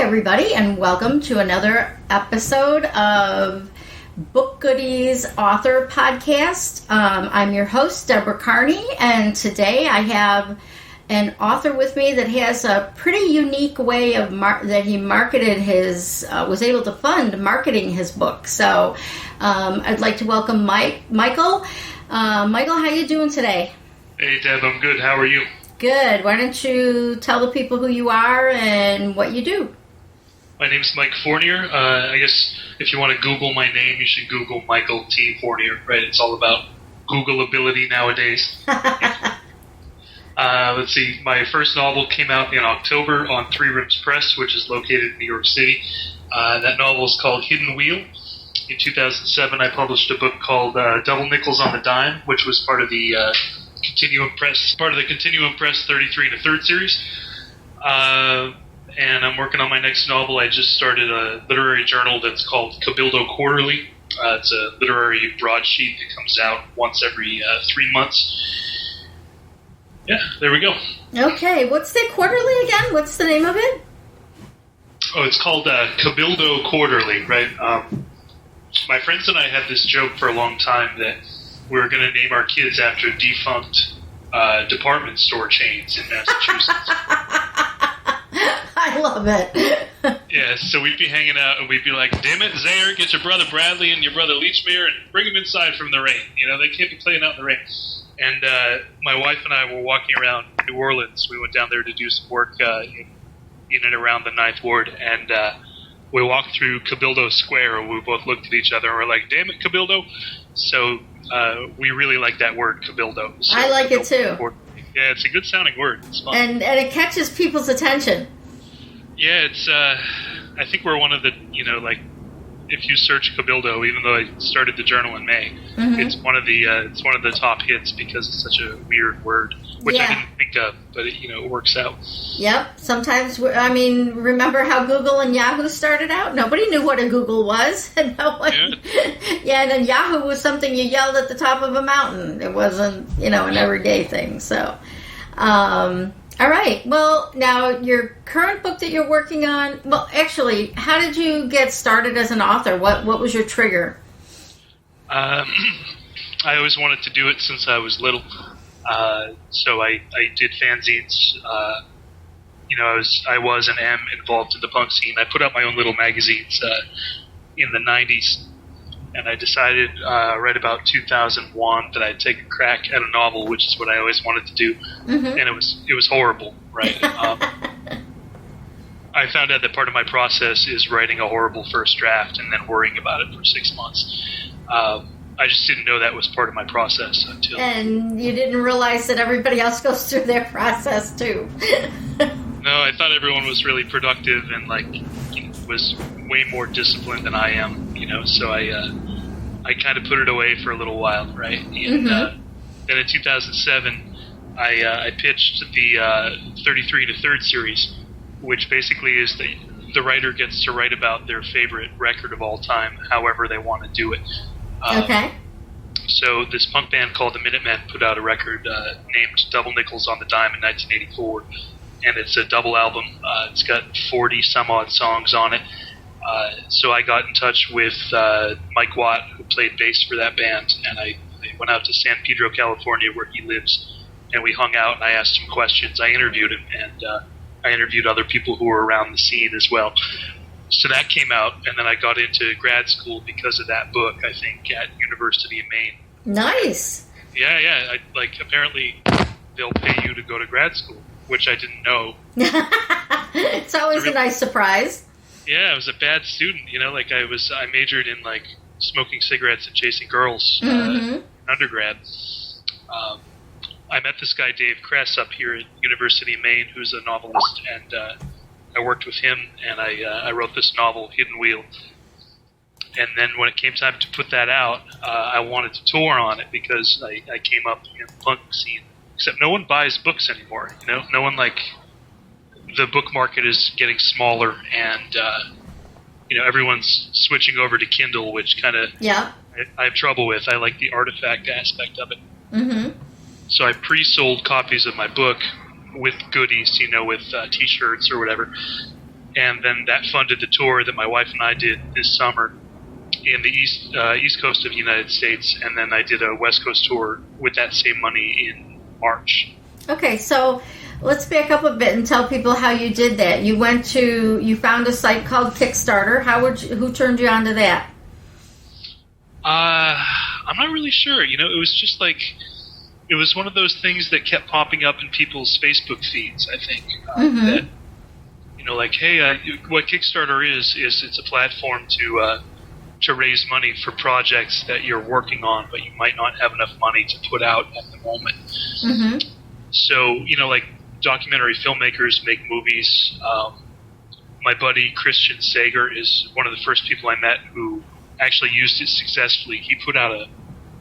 everybody, and welcome to another episode of Book Goodies Author Podcast. I'm your host, Deborah Carney, and today I have an author with me that has a pretty unique way of that he marketed his, was able to fund marketing his book. So I'd like to welcome Michael. Michael, how you doing today? Hey, Deb, I'm good. How are you? Good. Why don't you tell the people who you are and what you do? My name's Mike Fournier. I guess if you want to Google my name, you should Google Michael T. Fournier, right? It's all about Googleability nowadays. Let's see. My first novel came out in October on Three Rooms Press, which is located in New York City. That novel is called Hidden Wheel. In 2007, I published a book called Double Nickels on the Dime, which was part of the Continuum Press 33 and a Third series. And I'm working on my next novel. I just started a literary journal that's called Cabildo Quarterly. It's a literary broadsheet that comes out once every 3 months. Yeah, there we go. Okay, what's the quarterly again? What's the name of it? Oh, it's called Cabildo Quarterly, right? My friends and I had this joke for a long time that we were going to name our kids after defunct department store chains in Massachusetts. I love it. Yeah, so we'd be hanging out and we'd be like, damn it, Zaire, get your brother Bradley and your brother Leachmere and bring them inside from the rain. You know, they can't be playing out in the rain. And my wife and I were walking around New Orleans. We went down there to do some work in and around the Ninth Ward, and we walked through Cabildo Square, and we both looked at each other and were like, damn it, Cabildo. So we really like that word, Cabildo. So I like it too. Yeah, it's a good sounding word. It's fun. And it catches people's attention. Yeah, it's, I think we're one of the, if you search Cabildo, even though I started the journal in May, it's one of the top hits because it's such a weird word, which I didn't think of, but it works out. Yep. Sometimes, remember how Google and Yahoo started out? Nobody knew what a Google was. And and then Yahoo was something you yelled at the top of a mountain. It wasn't, an everyday thing. So, all right. Well, now your current book that you're working on, well, actually, how did you get started as an author? What was your trigger? I always wanted to do it since I was little. So I did fanzines. I was and am involved in the punk scene. I put out my own little magazines in the 90s. And I decided right about 2001 that I'd take a crack at a novel, which is what I always wanted to do. And it was horrible, right? I found out that part of my process is writing a horrible first draft and then worrying about it for 6 months. I just didn't know that was part of my process until... And you didn't realize that everybody else goes through their process, too. No, I thought everyone was really productive and, was way more disciplined than I am, so I kind of put it away for a little while, right? And then in 2007, I pitched the 33 and a Third series, which basically is the writer gets to write about their favorite record of all time, however they want to do it. Okay. So this punk band called the Minutemen put out a record named Double Nickels on the Dime in 1984, and it's a double album. It's got 40 some odd songs on it. So I got in touch with Mike Watt, who played bass for that band, and I went out to San Pedro, California, where he lives, and we hung out and I asked him questions. I interviewed him, and I interviewed other people who were around the scene as well. So that came out, and then I got into grad school because of that book, I think, at University of Maine. Nice. Yeah. Apparently they'll pay you to go to grad school, which I didn't know. It's always a nice surprise. Yeah, I was a bad student, I majored in, smoking cigarettes and chasing girls in undergrad. I met this guy, Dave Kress, up here at University of Maine, who's a novelist, and I worked with him, and I wrote this novel, Hidden Wheel. And then when it came time to put that out, I wanted to tour on it because I came up in the punk scene. Except no one buys books anymore, No one, the book market is getting smaller, and, everyone's switching over to Kindle, which kind of I have trouble with. I like the artifact aspect of it. So I pre-sold copies of my book with goodies, with T-shirts or whatever. and then that funded the tour that my wife and I did this summer in the east coast of the United States, and then I did a West Coast tour with that same money in March. Okay, so let's back up a bit and tell people how you did that. You found a site called Kickstarter. Who turned you on to that? I'm not really sure. It was just like, it was one of those things that kept popping up in people's Facebook feeds, I think. That, like, hey, what Kickstarter is it's a platform to raise money for projects that you're working on, but you might not have enough money to put out at the moment. Mm-hmm. So, like, documentary filmmakers make movies. My buddy Christian Sager is one of the first people I met who actually used it successfully. He put out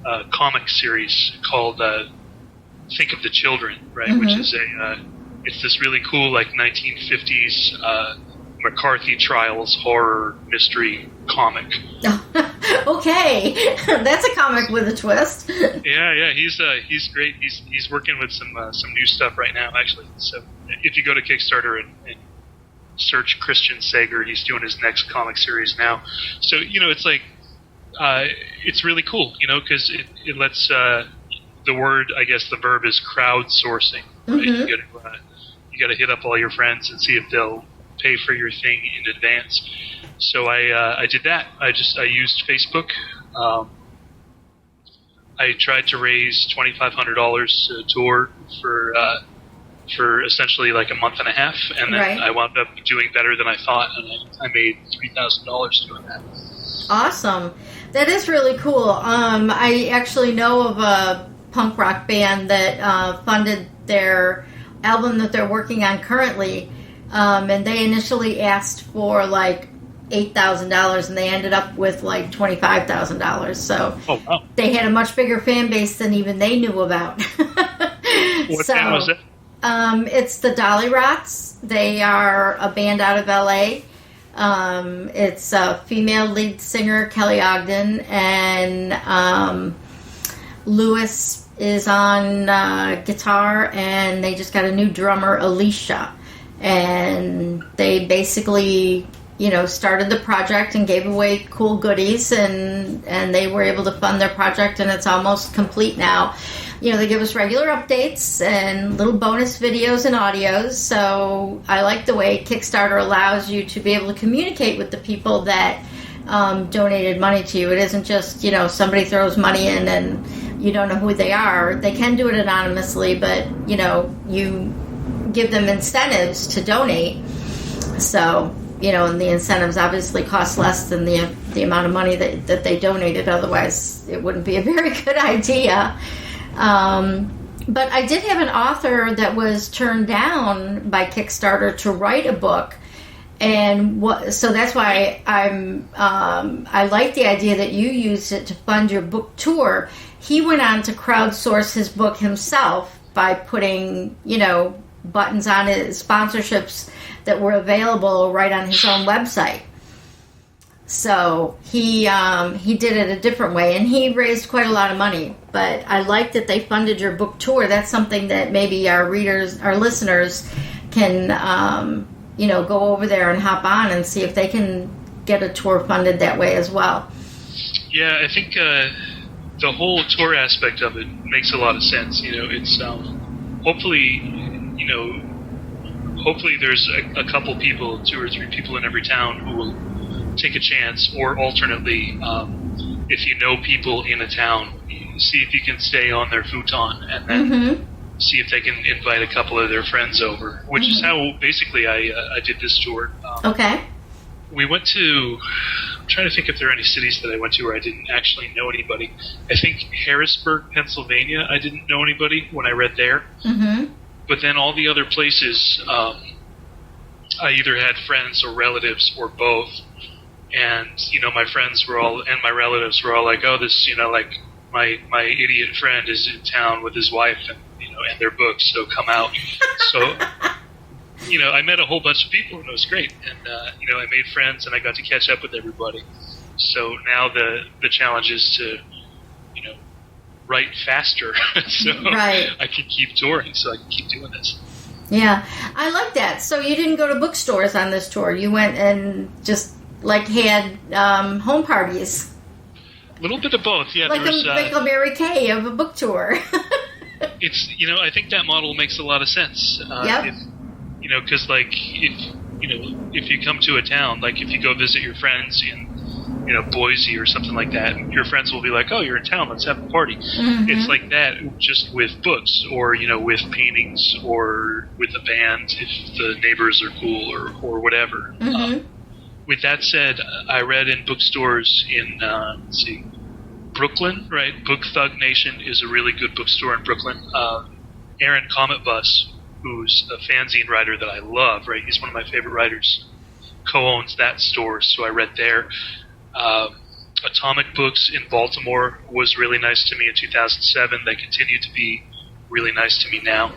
a comic series called Think of the Children, right? Mm-hmm. Which is it's this really cool, like, 1950s McCarthy trials horror mystery comic. Okay, that's a comic with a twist. Yeah, he's great. He's working with some new stuff right now, actually. So if you go to Kickstarter and search Christian Sager, he's doing his next comic series now. So it's like it's really cool, because it lets the word, I guess the verb is crowdsourcing. Right? Mm-hmm. You got to hit up all your friends and see if they'll pay for your thing in advance. So I did that. I used Facebook. I tried to raise $2,500 to tour for essentially like a month and a half, and then I wound up doing better than I thought, and I made $3,000 doing that. Awesome. That is really cool. I actually know of a punk rock band that funded their album that they're working on currently, and they initially asked for like $8,000, and they ended up with like $25,000. So they had a much bigger fan base than even they knew about. What band was it? It's the Dolly Rots. They are a band out of LA. It's a female lead singer, Kelly Ogden, and Lewis is on guitar, and they just got a new drummer, Alicia. And they basically, started the project and gave away cool goodies, and they were able to fund their project, and it's almost complete now. They give us regular updates and little bonus videos and audios. So I like the way Kickstarter allows you to be able to communicate with the people that donated money to you. It isn't just, somebody throws money in and you don't know who they are. They can do it anonymously, but, you give them incentives to donate. So, and the incentives obviously cost less than the amount of money that they donated. Otherwise, it wouldn't be a very good idea. But I did have an author that was turned down by Kickstarter to write a book, and so that's why I like the idea that you used it to fund your book tour. He went on to crowdsource his book himself by putting, buttons on his sponsorships that were available right on his own website. So he did it a different way, and he raised quite a lot of money. But I like that they funded your book tour. That's something that maybe our listeners can, go over there and hop on and see if they can get a tour funded that way as well. Yeah, I think the whole tour aspect of it makes a lot of sense. It's hopefully there's a couple people, 2 or 3 people in every town who will take a chance, or alternately, if you know people in a town, see if you can stay on their futon and then see if they can invite a couple of their friends over, which is how basically I did this tour. Okay. We went to, I'm trying to think if there are any cities that I went to where I didn't actually know anybody. I think Harrisburg, Pennsylvania, I didn't know anybody when I read there. Mm-hmm. But then all the other places, I either had friends or relatives or both. And, my friends were all, and my relatives were all like, oh, this, like, my idiot friend is in town with his wife and, and their books, so come out. So, I met a whole bunch of people, and it was great. And, I made friends, and I got to catch up with everybody. So now the challenge is to, write faster so I can keep touring, so I can keep doing this. Yeah, I like that. So you didn't go to bookstores on this tour. You went and just had home parties. A little bit of both, yeah. Like a Mary Kay of a book tour. It's, I think that model makes a lot of sense. Yep. Because if you come to a town, like if you go visit your friends in, Boise or something like that, your friends will be like, oh, you're in town, let's have a party. Mm-hmm. It's like that just with books or, with paintings or with a band if the neighbors are cool or whatever. Mm-hmm. With that said, I read in bookstores in, Brooklyn, right? Book Thug Nation is a really good bookstore in Brooklyn. Aaron Comet Bus, who's a fanzine writer that I love, right? He's one of my favorite writers, co-owns that store, so I read there. Atomic Books in Baltimore was really nice to me in 2007. They continue to be really nice to me now.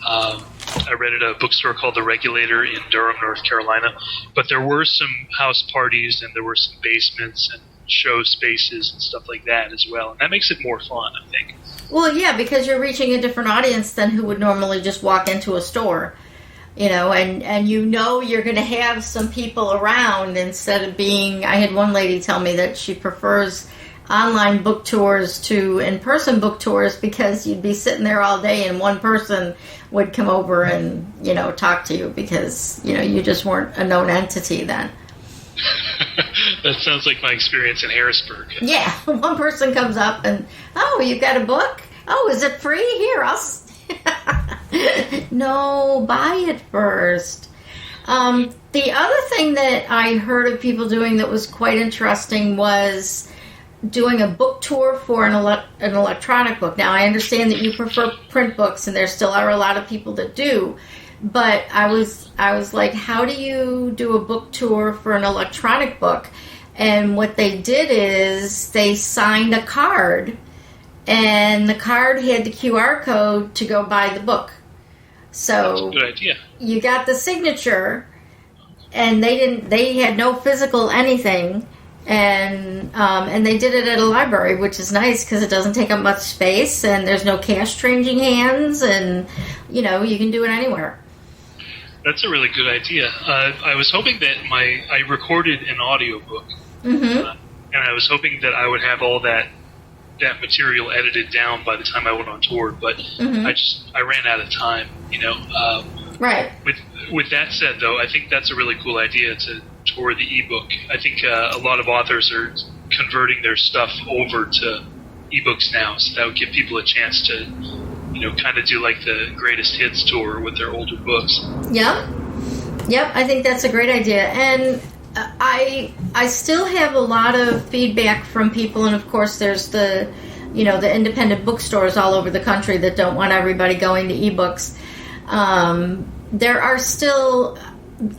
I read at a bookstore called The Regulator in Durham, North Carolina. But there were some house parties and there were some basements and show spaces and stuff like that as well. And that makes it more fun, I think. Well, yeah, because you're reaching a different audience than who would normally just walk into a store. And you're going to have some people around instead of being... I had one lady tell me that she prefers online book tours to in-person book tours because you'd be sitting there all day and one person would come over and, talk to you because, you just weren't a known entity then. That sounds like my experience in Harrisburg. Yeah, one person comes up and, oh, you got a book? Oh, is it free? Here, No, buy it first. The other thing that I heard of people doing that was quite interesting was doing a book tour for an electronic book. Now, I understand that you prefer print books, and there still are a lot of people that do. But I was like, how do you do a book tour for an electronic book? And what they did is they signed a card, and the card had the QR code to go buy the book. So that's a good idea. You got the signature, and they had no physical anything, and they did it at a library, which is nice because it doesn't take up much space, and there's no cash changing hands, and you can do it anywhere. That's a really good idea. I was hoping that I recorded an audiobook, mm-hmm. And I was hoping that I would have all that material edited down by the time I went on tour, but mm-hmm. I ran out of time, Right. With that said, though, I think that's a really cool idea to tour the ebook. I think a lot of authors are converting their stuff over to ebooks now, so that would give people a chance to kind of do like the greatest hits tour with their older books. Yep, I think that's a great idea. And I still have a lot of feedback from people, and of course there's the independent bookstores all over the country that don't want everybody going to ebooks. There are still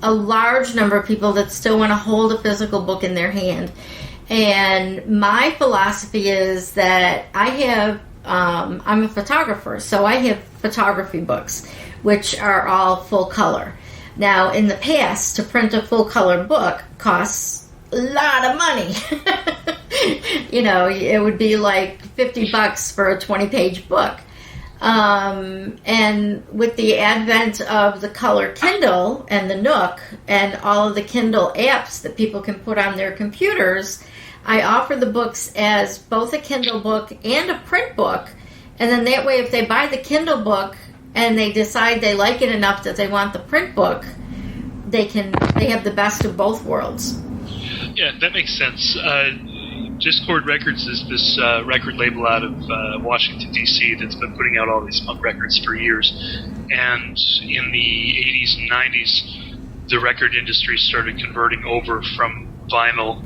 a large number of people that still want to hold a physical book in their hand. And my philosophy is that I'm a photographer, so I have photography books, which are all full color. Now, in the past, to print a full color book costs a lot of money. It would be like $50 for a 20-page book. And with the advent of the color Kindle and the Nook and all of the Kindle apps that people can put on their computers, I offer the books as both a Kindle book and a print book, and then that way if they buy the Kindle book and they decide they like it enough that they want the print book, they have the best of both worlds. Yeah, that makes sense. Discord Records is this record label out of Washington, D.C. that's been putting out all these punk records for years. And in the 80s and 90s, the record industry started converting over from vinyl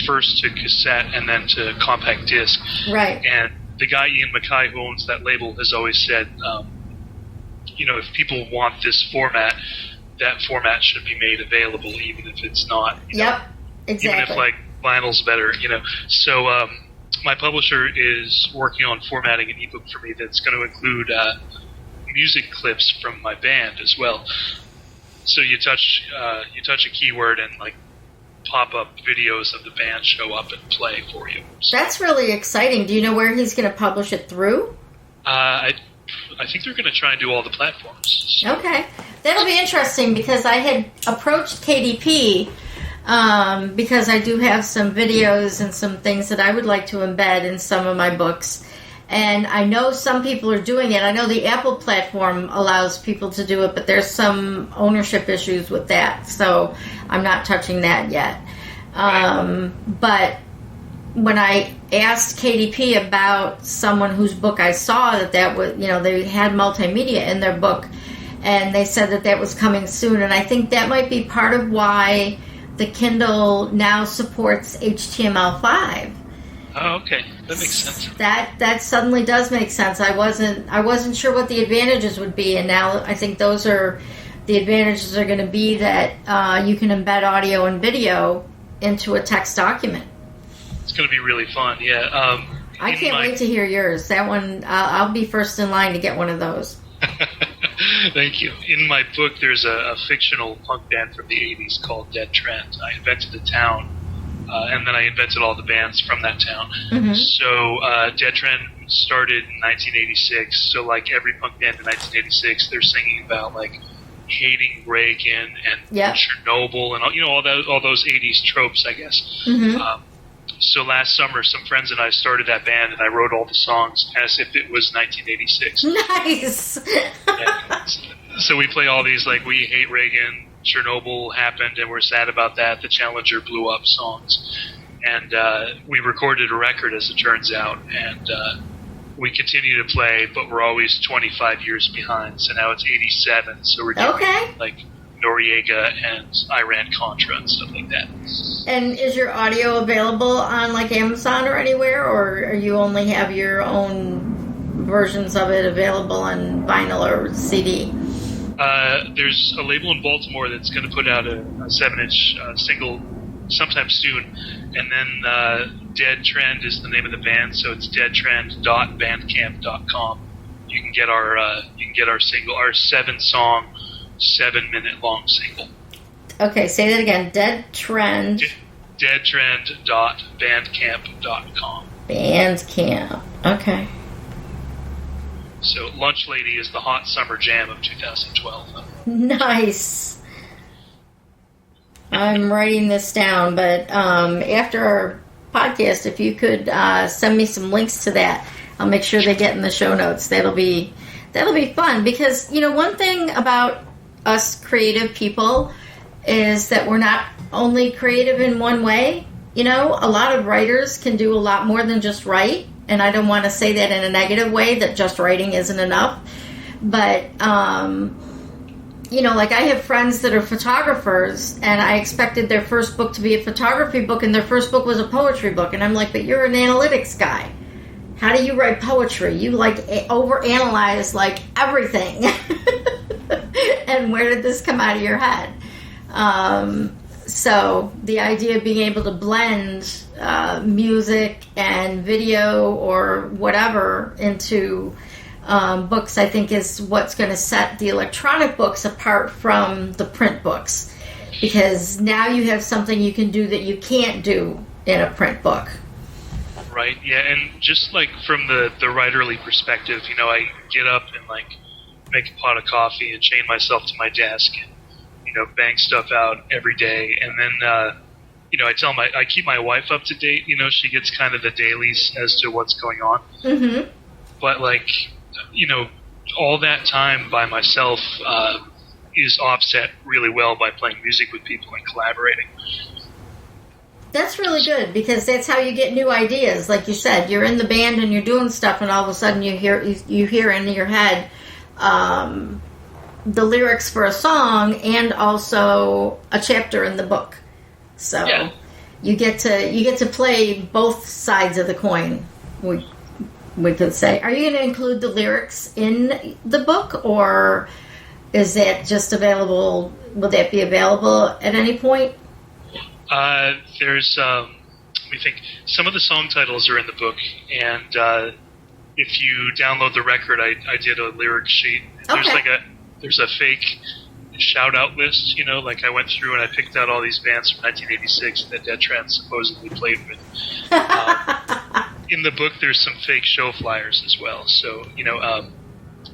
first to cassette and then to compact disc. Right. And the guy, Ian MacKay, who owns that label, has always said, if people want this format, that format should be made available, even if it's not. Yep, exactly. Even if, vinyl's better, So my publisher is working on formatting an ebook for me that's going to include music clips from my band as well. So you touch a keyword and pop-up videos of the band show up and play for you. So, that's really exciting. Do you know where he's going to publish it through? I I think they're going to try and do all the platforms. So. Okay. That'll be interesting because I had approached KDP because I do have some videos and some things that I would like to embed in some of my books. And I know some people are doing it. I know the Apple platform allows people to do it, but there's some ownership issues with that. So I'm not touching that yet. But when I asked KDP about someone whose book I saw that was, they had multimedia in their book, and they said that was coming soon. And I think that might be part of why the Kindle now supports HTML5. Oh, okay. That makes sense. That suddenly does make sense. I wasn't sure what the advantages would be, and now I think those are the advantages are going to be that you can embed audio and video into a text document. It's going to be really fun. Yeah. I can't wait to hear yours. That one, I'll be first in line to get one of those. Thank you. In my book, there's a fictional punk band from the 80s called Dead Trend. I invented the town. And then I invented all the bands from that town. Mm-hmm. So Dead Trend started in 1986. So like every punk band in 1986, they're singing about like hating Reagan and Chernobyl and all those 80s tropes, I guess. Mm-hmm. So last summer, some friends and I started that band, and I wrote all the songs as if it was 1986. Nice. So we play all these like "We Hate Reagan," Chernobyl happened, and we're sad about that. The Challenger blew up songs, and we recorded a record, as it turns out, and we continue to play, but we're always 25 years behind. So now it's 87, so we're doing like Noriega and Iran-Contra and stuff like that. And is your audio available on like Amazon or anywhere, or you only have your own versions of it available on vinyl or CD? There's a label in Baltimore that's going to put out a 7-inch single sometime soon, and then Dead Trend is the name of the band, so it's deadtrend.bandcamp.com. You can get our single, our 7-song, 7-minute-long single. Okay, say that again. Dead Trend. Deadtrend.bandcamp.com. Bandcamp. Okay. So Lunch Lady is the hot summer jam of 2012. Nice. I'm writing this down, but after our podcast, if you could send me some links to that, I'll make sure they get in the show notes. That'll be fun because, one thing about us creative people is that we're not only creative in one way. A lot of writers can do a lot more than just write. And I don't want to say that in a negative way, that just writing isn't enough. But, like I have friends that are photographers, and I expected their first book to be a photography book, and their first book was a poetry book. And I'm like, but you're an analytics guy. How do you write poetry? You, overanalyze, everything. And where did this come out of your head? So the idea of being able to blend music and video or whatever into books, I think, is what's going to set the electronic books apart from the print books. Because now you have something you can do that you can't do in a print book. Right, yeah, and just from the writerly perspective, I get up and make a pot of coffee and chain myself to my desk and bang stuff out every day, and then I keep my wife up to date. She gets kind of the dailies as to what's going on. Mm-hmm. But all that time by myself is offset really well by playing music with people and collaborating. That's really good because that's how you get new ideas. Like you said, you're in the band and you're doing stuff, and all of a sudden you hear in your head the lyrics for a song and also a chapter in the book. So you get to play both sides of the coin. We could say. Are you going to include the lyrics in the book, or is that just available? Will that be available at any point? There's let me think. Some of the song titles are in the book, and if you download the record, I did a lyric sheet. Okay. There's a fake shout-out list, I went through and I picked out all these bands from 1986 that Dead Trend supposedly played with. In the book, there's some fake show flyers as well. So,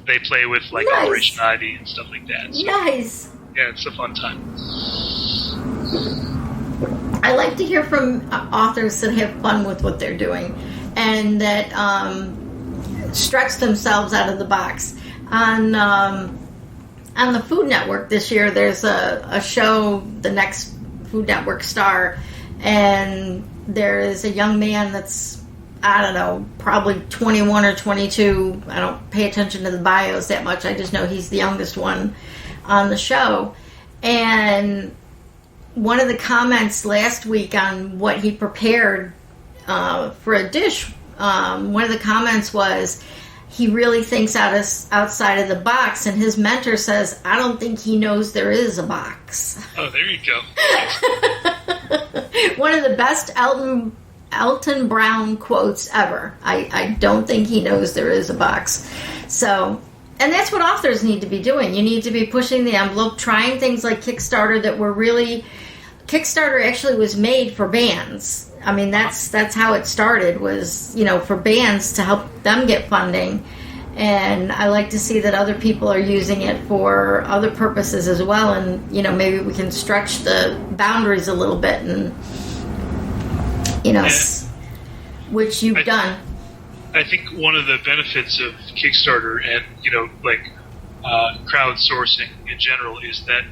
they play with like Nice. Operation Ivy and stuff like that. So, Nice. yeah, it's a fun time. I like to hear from authors that have fun with what they're doing and that stretch themselves out of the box. On the Food Network this year, there's a show, the next Food Network star, and there is a young man that's, I don't know, probably 21 or 22. I don't pay attention to the bios that much. I just know he's the youngest one on the show. And one of the comments last week on what he prepared for a dish, one of the comments was he really thinks outside of the box, and his mentor says, I don't think he knows there is a box. Oh, there you go. One of the best Elton Brown quotes ever. I don't think he knows there is a box. So, and that's what authors need to be doing. You need to be pushing the envelope, trying things like Kickstarter that were really... Kickstarter actually was made for bands. I mean, that's how it started, was, for bands to help them get funding. And I like to see that other people are using it for other purposes as well. And, maybe we can stretch the boundaries a little bit and, which you've done. I think one of the benefits of Kickstarter and, crowdsourcing in general is that,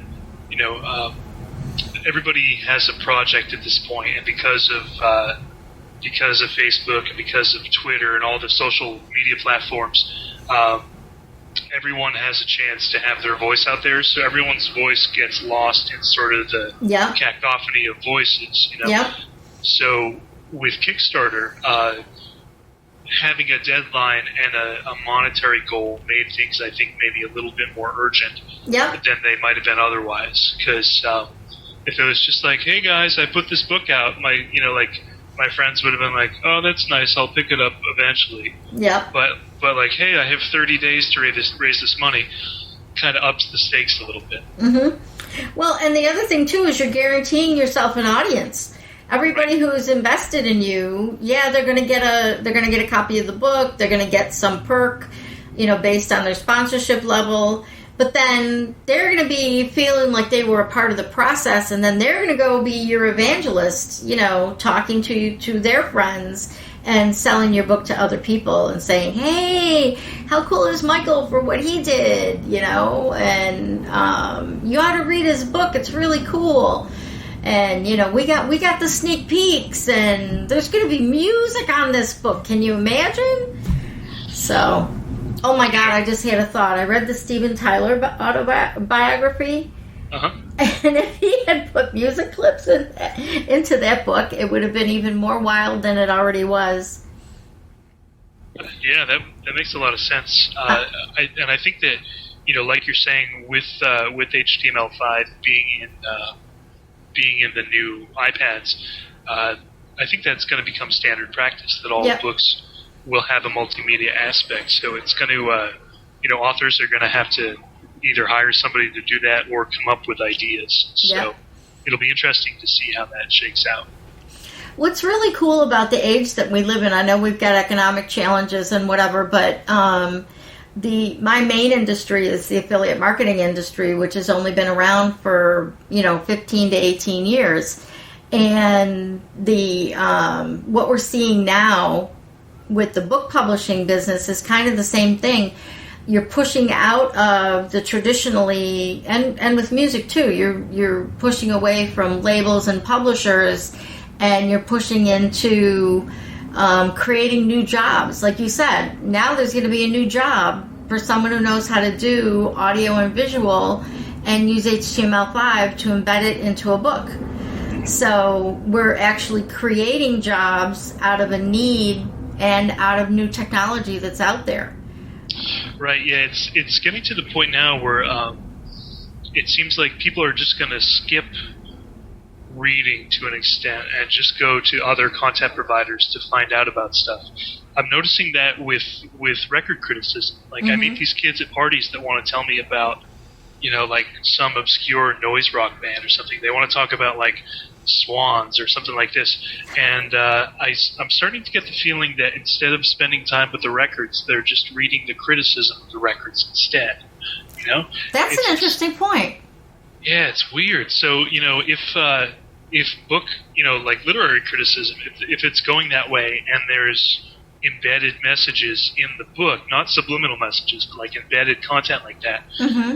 everybody has a project at this point, and because of Facebook and because of Twitter and all the social media platforms, everyone has a chance to have their voice out there. So everyone's voice gets lost in sort of the cacophony of voices. Yep. So with Kickstarter, having a deadline and a monetary goal made things, I think, maybe a little bit more urgent than they might have been otherwise. Because if it was just like, hey guys, I put this book out, my friends would have been like, oh, that's nice, I'll pick it up eventually. Yeah. But like, hey, I have 30 days to raise this money, kind of ups the stakes a little bit. Mm-hmm. Well, and the other thing too is you're guaranteeing yourself an audience. Everybody who's invested in you, they're going to get a copy of the book. They're going to get some perk, based on their sponsorship level. But then they're going to be feeling like they were a part of the process, and then they're going to go be your evangelist, talking to their friends and selling your book to other people and saying, hey, how cool is Michael for what he did, and you ought to read his book. It's really cool. And, we got the sneak peeks, and there's going to be music on this book. Can you imagine? So... Oh my God, I just had a thought. I read the Steven Tyler autobiography. Uh-huh. And if he had put music clips into that book, it would have been even more wild than it already was. Yeah, that makes a lot of sense. I think that, like you're saying, with HTML5 being in the new iPads, I think that's going to become standard practice, that all books will have a multimedia aspect. So it's going to, authors are going to have to either hire somebody to do that or come up with ideas. So it'll be interesting to see how that shakes out. What's really cool about the age that we live in, I know we've got economic challenges and whatever, but my main industry is the affiliate marketing industry, which has only been around for, 15 to 18 years. And what we're seeing now with the book publishing business is kind of the same thing. You're pushing out of the traditionally, and with music too, you're pushing away from labels and publishers, and you're pushing into creating new jobs. Like you said, now there's going to be a new job for someone who knows how to do audio and visual and use HTML5 to embed it into a book. So we're actually creating jobs out of a need and out of new technology that's out there. Right, yeah, it's getting to the point now where it seems like people are just going to skip reading to an extent and just go to other content providers to find out about stuff. I'm noticing that with record criticism. Like, I meet these kids at parties that want to tell me about like some obscure noise rock band or something. They want to talk about like Swans or something like this. And I'm starting to get the feeling that instead of spending time with the records, they're just reading the criticism of the records instead. That's an interesting point. Yeah, it's weird. So, if book, like literary criticism, if it's going that way and there's embedded messages in the book, not subliminal messages, but like embedded content like that,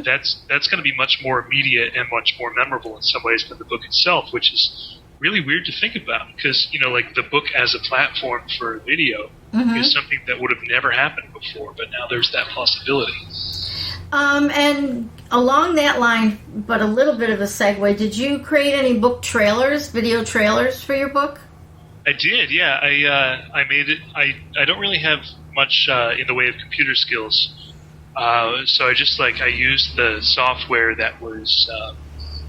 that's going to be much more immediate and much more memorable in some ways than the book itself, which is really weird to think about because, like the book as a platform for video is something that would have never happened before, but now there's that possibility. And along that line, but a little bit of a segue, did you create any book trailers, video trailers for your book? I did, yeah. I made it. I don't really have much in the way of computer skills, so I used the software that was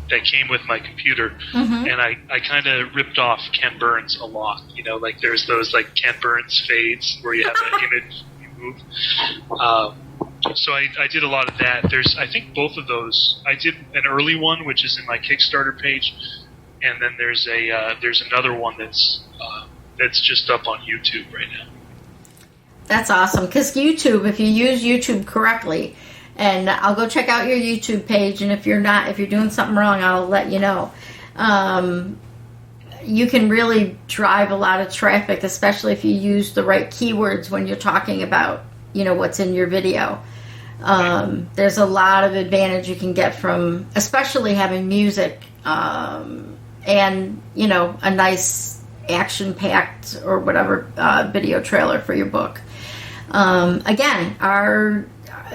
that came with my computer, and I kind of ripped off Ken Burns a lot. Like there's those like Ken Burns fades where you have an image you move. So I did a lot of that. I think both of those. I did an early one, which is in my Kickstarter page, and then there's another one that's just up on YouTube right now. That's awesome, because YouTube, if you use YouTube correctly, and I'll go check out your YouTube page, and if you're doing something wrong, I'll let you know. You can really drive a lot of traffic, especially if you use the right keywords when you're talking about what's in your video. There's a lot of advantage you can get from, especially having music, and a nice action-packed or whatever video trailer for your book. Again,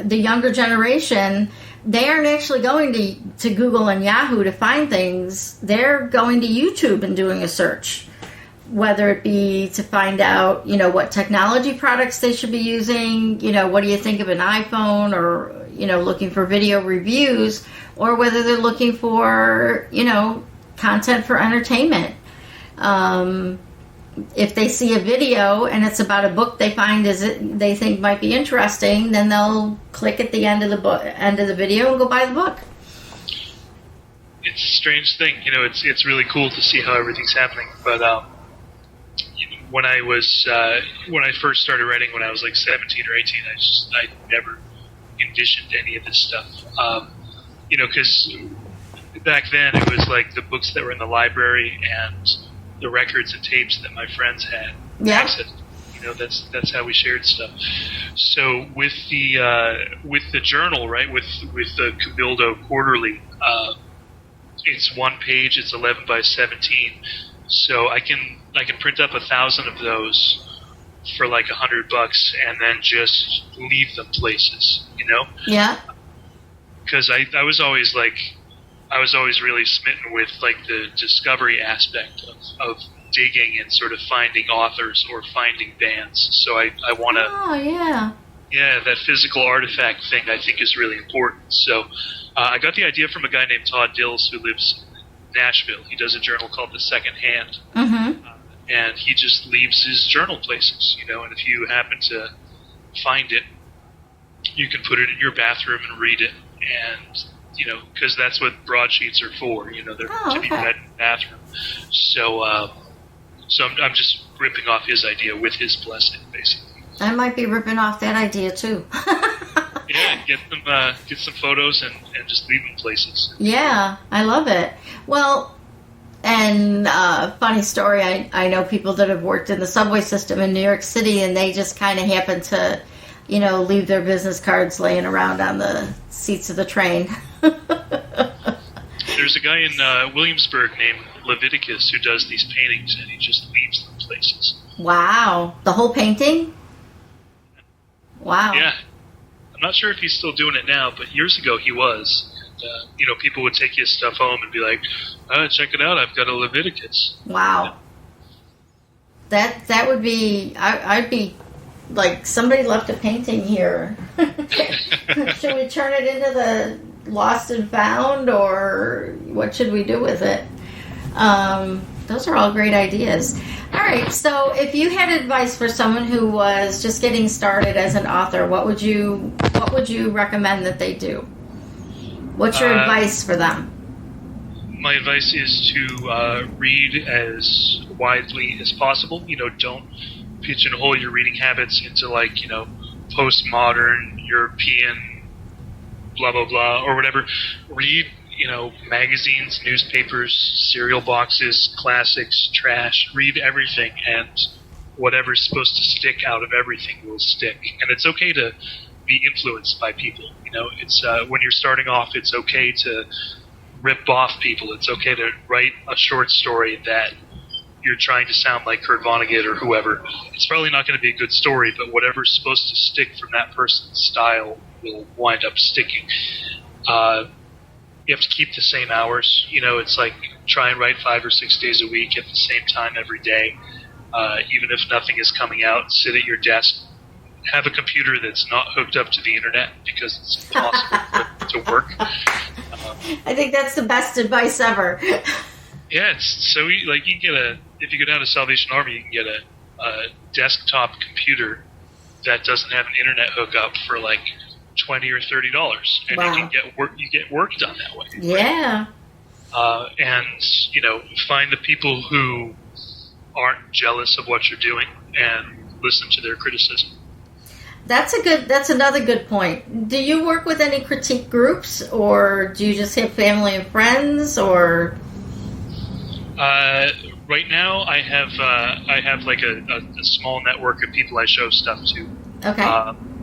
the younger generation, they aren't actually going to Google and Yahoo to find things. They're going to YouTube and doing a search, whether it be to find out, what technology products they should be using, what do you think of an iPhone, or, looking for video reviews, or whether they're looking for, content for entertainment. If they see a video and it's about a book they find they think might be interesting, then they'll click at the end of the video and go buy the book. It's a strange thing, it's really cool to see how everything's happening, but when I first started writing when I was like 17 or 18, I never envisioned any of this stuff. Because back then it was like the books that were in the library and the records and tapes that my friends had access to. That's how we shared stuff. So with the journal, right, with the Cabildo Quarterly, it's one page, it's 11 by 17. So I can print up 1,000 of those for like $100 and then just leave them places, Yeah. Because I was always really smitten with like the discovery aspect of digging and sort of finding authors or finding bands. So I want to. Oh yeah. Yeah, that physical artifact thing I think is really important. So I got the idea from a guy named Todd Dills who lives in Nashville. He does a journal called The Second Hand. And he just leaves his journal places, and if you happen to find it, you can put it in your bathroom and read it, and, because that's what broadsheets are for, they're to be read in the bathroom. So I'm just ripping off his idea with his blessing, basically. I might be ripping off that idea, too. Yeah, get some photos and just leave them places. Yeah, I love it. Well, and funny story, I know people that have worked in the subway system in New York City, and they just kind of happen to, leave their business cards laying around on the seats of the train. There's a guy in Williamsburg named Leviticus who does these paintings, and he just leaves them places. Wow. The whole painting? Wow. Yeah. I'm not sure if he's still doing it now, but years ago he was. And, people would take his stuff home and be like, check it out, I've got a Leviticus. Wow. That would be, I'd be like, somebody left a painting here. Should we turn it into the lost and found, or what should we do with it? Those are all great ideas. All right, so if you had advice for someone who was just getting started as an author, what would you recommend that they do? What's your advice for them? My advice is to read as widely as possible. Don't pigeonhole your reading habits into postmodern, European, blah, blah, blah, or whatever. Read, magazines, newspapers, cereal boxes, classics, trash. Read everything, and whatever's supposed to stick out of everything will stick. And it's okay to be influenced by people. It's when you're starting off, it's okay to rip off people. It's okay to write a short story that you're trying to sound like Kurt Vonnegut or whoever. It's probably not going to be a good story, but whatever's supposed to stick from that person's style will wind up sticking. You have to keep the same hours. It's like try and write 5 or 6 days a week at the same time every day. Even if nothing is coming out, sit at your desk. Have a computer that's not hooked up to the internet because it's impossible to work. I think that's the best advice ever. Yeah, it's so you can get if you go down to Salvation Army, you can get a desktop computer that doesn't have an internet hookup for $20 or $30, and wow. You get work done that way. Yeah. Right? And find the people who aren't jealous of what you're doing and listen to their criticism. That's another good point. Do you work with any critique groups, or do you just have family and friends, or? Right now, I have a small network of people I show stuff to. Okay.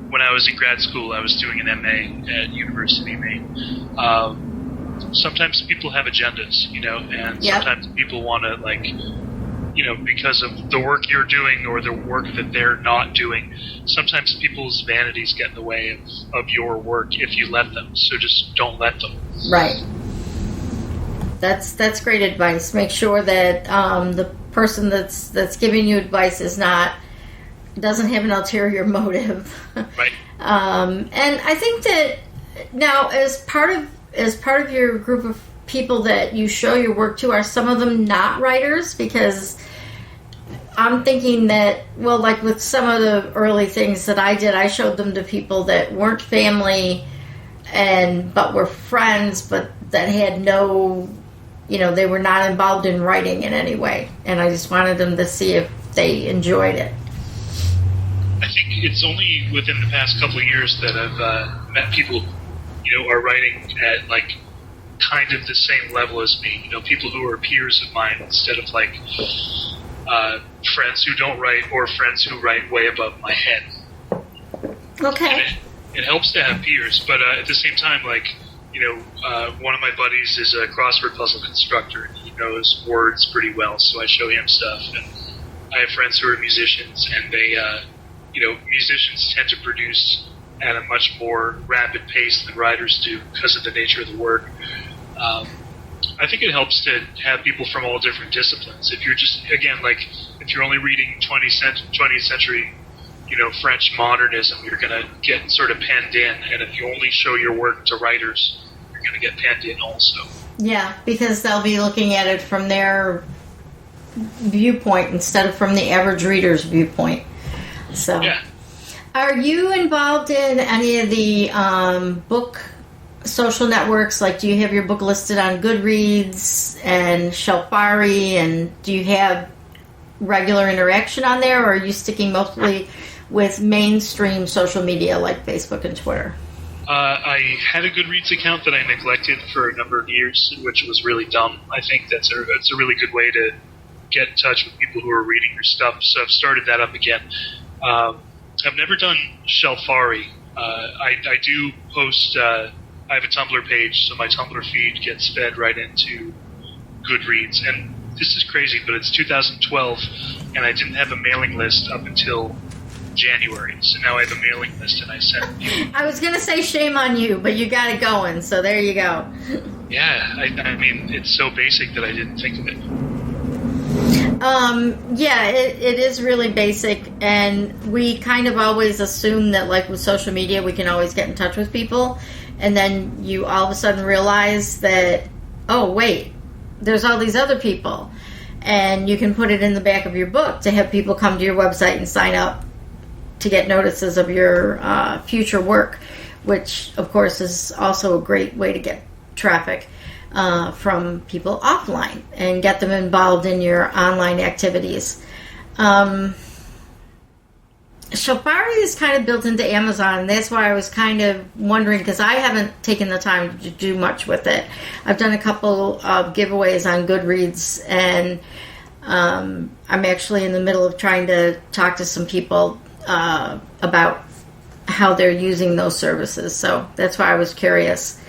When I was in grad school, I was doing an MA at University Maine. Sometimes people have agendas, and yep. Sometimes people want to because of the work you're doing or the work that they're not doing. Sometimes people's vanities get in the way of your work if you let them. So just don't let them. Right. That's great advice. Make sure that the person that's giving you advice doesn't have an ulterior motive. Right. And I think that now, as part of your group of people that you show your work to, are some of them not writers? Because I'm thinking that, well, like with some of the early things that I did, I showed them to people that weren't family but were friends, but that had no, they were not involved in writing in any way. And I just wanted them to see if they enjoyed it. I think it's only within the past couple of years that I've met people, are writing at kind of the same level as me. People who are peers of mine instead of friends who don't write or friends who write way above my head. Okay. It helps to have peers, but at the same time, one of my buddies is a crossword puzzle constructor, and he knows words pretty well, so I show him stuff. And I have friends who are musicians, and they, musicians tend to produce at a much more rapid pace than writers do because of the nature of the work. I think it helps to have people from all different disciplines. If you're just, again, if you're only reading 20th century, French modernism, you're going to get sort of penned in. And if you only show your work to writers, you're going to get penned in also. Yeah, because they'll be looking at it from their viewpoint instead of from the average reader's viewpoint. So, yeah. Are you involved in any of the book social networks? Do you have your book listed on Goodreads and Shelfari, and do you have regular interaction on there, or are you sticking mostly with mainstream social media like Facebook and Twitter? I had a Goodreads account that I neglected for a number of years, which was really dumb. I think that's a really good way to get in touch with people who are reading your stuff, so I've started that up again. I've never done Shelfari. I do post... I have a Tumblr page, so my Tumblr feed gets fed right into Goodreads. And this is crazy, but it's 2012, and I didn't have a mailing list up until January. So now I have a mailing list, and I sent people. I was going to say shame on you, but you got it going, so there you go. Yeah, I mean, it's so basic that I didn't think of it. It is really basic, and we kind of always assume that, with social media, we can always get in touch with people. And then you all of a sudden realize that, oh, wait, there's all these other people. And you can put it in the back of your book to have people come to your website and sign up to get notices of your future work, which, of course, is also a great way to get traffic from people offline and get them involved in your online activities. Shopari is kind of built into Amazon, and that's why I was kind of wondering, because I haven't taken the time to do much with it. I've done a couple of giveaways on Goodreads, and I'm actually in the middle of trying to talk to some people about how they're using those services. So that's why I was curious.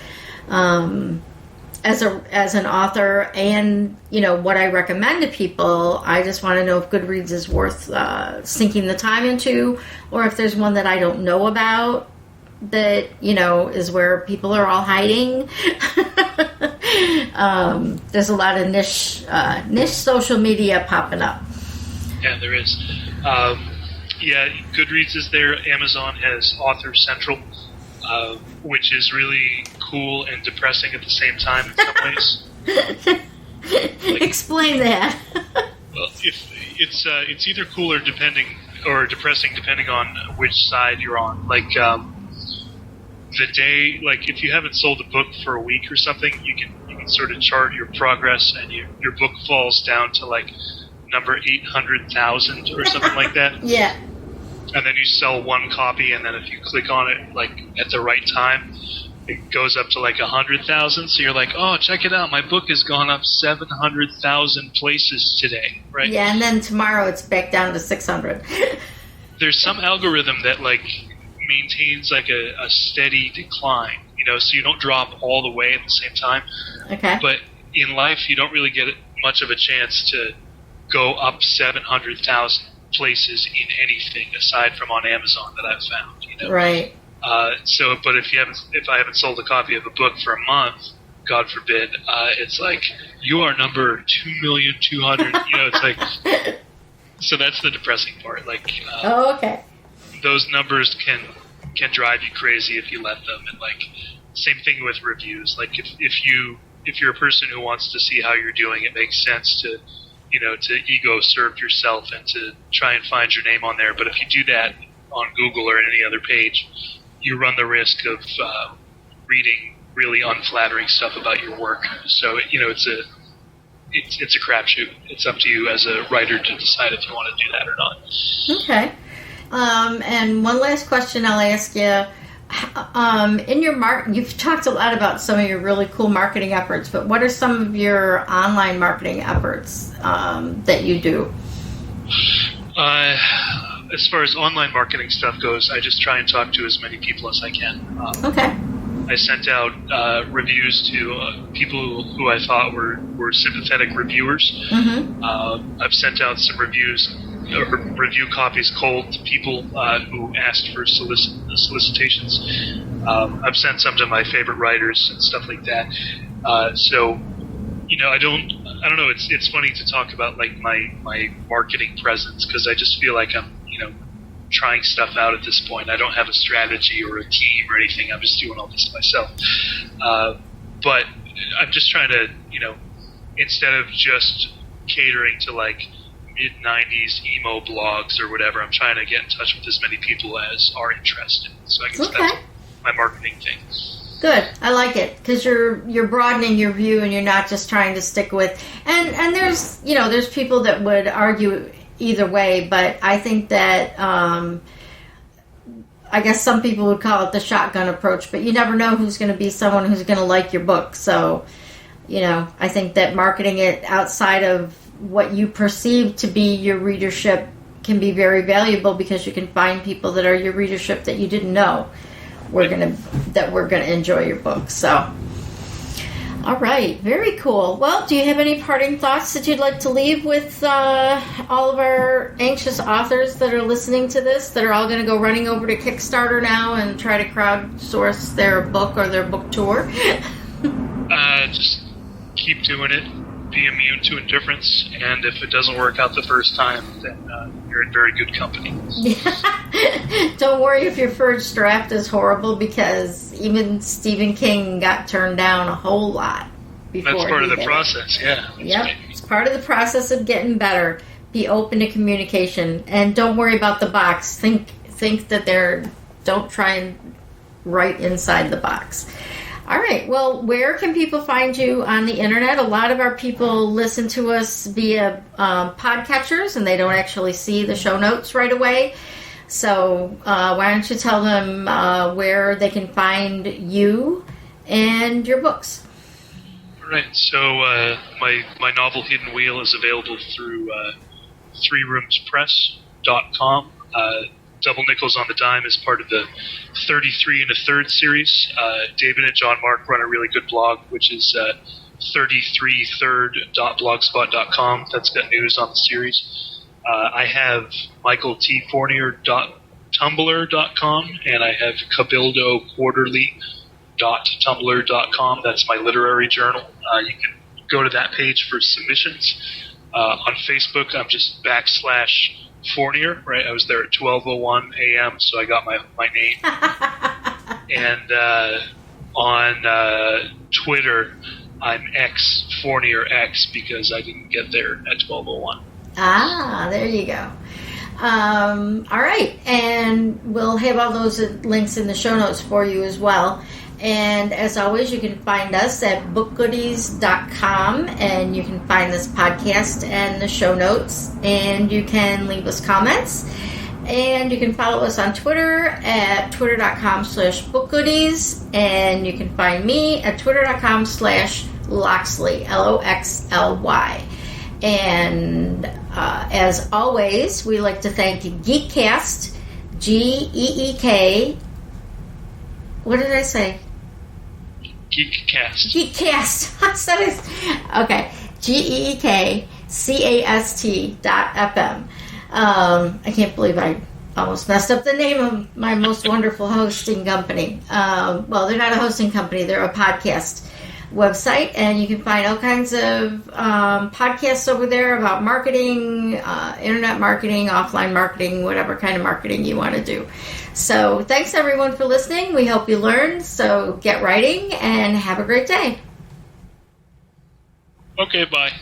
As an author, and what I recommend to people, I just want to know if Goodreads is worth sinking the time into, or if there's one that I don't know about that is where people are all hiding. There's a lot of niche social media popping up. Yeah, there is. Goodreads is there. Amazon has Author Central, which is really cool and depressing at the same time in some ways. Explain that. Well, if it's either cool or depressing depending on which side you're on. Like the day, like if you haven't sold a book for a week or something, you can sort of chart your progress, and your book falls down to like number 800,000 or something like that. Yeah. And then you sell one copy, and then if you click on it like at the right time, it goes up to like 100,000. So you're like, oh, check it out, my book has gone up 700,000 places today, right? Yeah, and then tomorrow it's back down to 600. There's some algorithm that like maintains like a steady decline, so you don't drop all the way at the same time. Okay. But in life, you don't really get much of a chance to go up 700,000 places in anything aside from on Amazon that I've found. Right. But if I haven't sold a copy of a book for a month, God forbid, it's like you are number 2,200,000. It's like, so that's the depressing part. Like, okay. Those numbers can drive you crazy if you let them, and like same thing with reviews. Like if you're a person who wants to see how you're doing, it makes sense to ego serve yourself and to try and find your name on there. But if you do that on Google or any other page, you run the risk of reading really unflattering stuff about your work. So it's a crapshoot. It's up to you as a writer to decide if you want to do that or not. Okay. And one last question I'll ask you. In your you've talked a lot about some of your really cool marketing efforts, but what are some of your online marketing efforts that you do? As far as online marketing stuff goes, I just try and talk to as many people as I can. Okay. I sent out reviews to people who I thought were sympathetic reviewers. Mm-hmm. I've sent out some review copies cold to people who asked for solicitations. I've sent some to my favorite writers and stuff like that. So I don't know. It's funny to talk about like my marketing presence, because I just feel like I'm trying stuff out at this point. I don't have a strategy or a team or anything. I'm just doing all this myself. But I'm just trying to instead of just catering to like mid-90s emo blogs or whatever, I'm trying to get in touch with as many people as are interested. So I guess that's my marketing thing. Good. I like it, because you're broadening your view, and you're not just trying to stick with. And there's people that would argue either way, but I think that I guess some people would call it the shotgun approach. But you never know who's going to be someone who's going to like your book. So I think that marketing it outside of what you perceive to be your readership can be very valuable, because you can find people that are your readership that you didn't know were gonna enjoy your book. So, all right, very cool. Well, do you have any parting thoughts that you'd like to leave with all of our anxious authors that are listening to this, that are all going to go running over to Kickstarter now and try to crowdsource their book or their book tour? Just keep doing it. Be immune to indifference, and if it doesn't work out the first time, then you're in very good company. Don't worry if your first draft is horrible, because even Stephen King got turned down a whole lot before. That's part of the process, yeah. Yep, right. It's part of the process of getting better. Be open to communication, and don't worry about the box. Think that don't try and write inside the box. All right. Well, where can people find you on the internet? A lot of our people listen to us via podcatchers, and they don't actually see the show notes right away. So why don't you tell them where they can find you and your books? All right. So my novel Hidden Wheel is available through threeroomspress.com. Double Nickels on the Dime is part of the 33 and a Third series. David and John Mark run a really good blog, which is 33third.blogspot.com. That's got news on the series. I have michaeltfournier.tumblr.com, and I have cabildoquarterly.tumblr.com. That's my literary journal. You can go to that page for submissions. On Facebook, I'm just /Fournier, right? I was there at 12:01 a.m., so I got my name. And on Twitter, I'm /FournierX because I didn't get there at 12:01. Ah, there you go. All right, and we'll have all those links in the show notes for you as well. And as always, you can find us at bookgoodies.com, and you can find this podcast and the show notes, and you can leave us comments, and you can follow us on Twitter at twitter.com/bookgoodies, and you can find me at twitter.com/Loxley, Loxly. And as always, we like to thank Geekcast, GEEK. What did I say? Geekcast. I said it. Okay. GEEKCAST.FM. I can't believe I almost messed up the name of my most wonderful hosting company. Well, they're not a hosting company. They're a podcast website, and you can find all kinds of podcasts over there about marketing, internet marketing, offline marketing, whatever kind of marketing you want to do. So thanks everyone for listening. We hope you learned. So get writing and have a great day. Okay, bye.